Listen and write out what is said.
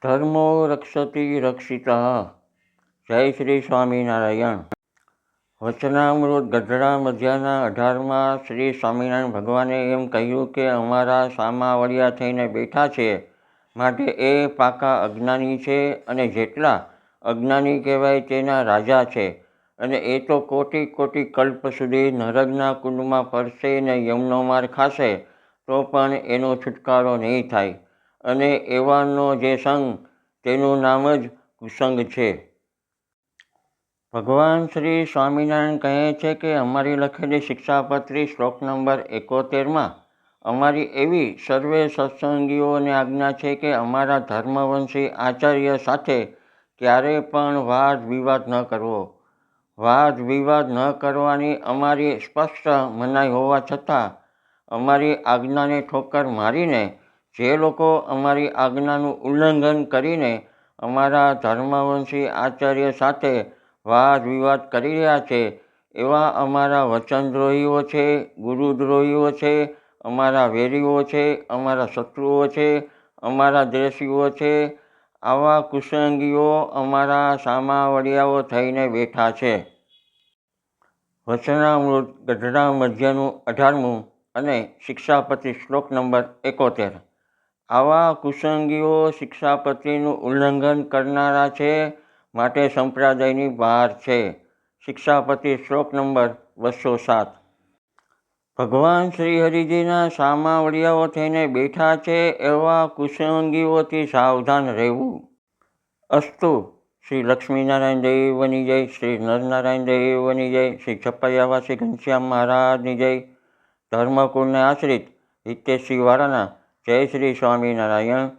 ધર્મો રક્ષતિ રક્ષિતઃ. જય શ્રી સ્વામિનારાયણ. વચનામૃત ગઢડા મધ્યના 18માં શ્રી સ્વામિનારાયણ ભગવાને એમ કહ્યું કે અમારા સામાવડિયા થઈને બેઠા છે, માટે એ પાકા અજ્ઞાની છે, અને જેટલા અજ્ઞાની કહેવાય તેના રાજા છે. અને એ તો કોટી કોટી કલ્પ સુધી નરકના કુંડમાં પડશે ને યમનો માર ખાશે તો પણ એનો છુટકારો નહીં થાય. અને એવાનો જે સંગ, તેનું નામ જ કુસંગ છે. ભગવાન શ્રી સ્વામિનારાયણ કહે છે કે અમારી લખેલી શિક્ષાપત્રી શ્લોક નંબર 71માં અમારી એવી સર્વે સત્સંગીઓને આજ્ઞા છે કે અમારા ધર્મવંશી આચાર્ય સાથે ક્યારેય પણ વાદ વિવાદ ન કરવો. વાદ વિવાદ ન કરવાની અમારી સ્પષ્ટ મનાઈ હોવા છતાં અમારી આજ્ઞાને ઠોકર મારીને જે લોકો અમારી આજ્ઞાનું ઉલ્લંઘન કરીને અમારા ધર્મવંશી આચાર્ય સાથે વાદ વિવાદ કરી રહ્યા છે, એવા અમારા વચનદ્રોહીઓ છે, ગુરુદ્રોહીઓ છે, અમારા વેરીઓ છે, અમારા શત્રુઓ છે, અમારા દ્વેષીઓ છે. આવા કુસંગીઓ અમારા સામાવડિયાઓ થઈને બેઠા છે. વચનામૃત ગઢડા મધ્યનું 18મું અને શિક્ષાપત્રી શ્લોક નંબર 71. આવા કુસંગીઓ શિક્ષાપત્રીનું ઉલ્લંઘન કરનારા છે, માટે સંપ્રદાયની બહાર છે. શિક્ષાપત્રી શ્લોક નંબર 207. ભગવાન શ્રી હરિજીના સામાવડિયાઓ થઈને બેઠા છે, એવા કુસંગીઓથી સાવધાન રહેવું. અસ્તુ. શ્રી લક્ષ્મીનારાયણ દેવની જય. શ્રી નરનારાયણ દેવની જય. શ્રી છપૈયાવાસી ઘનશ્યામ મહારાજની જય. ધર્મકુળને આશ્રિત હિતેશસિંહ વાળાના જય શ્રી સ્વામિનારાયણ.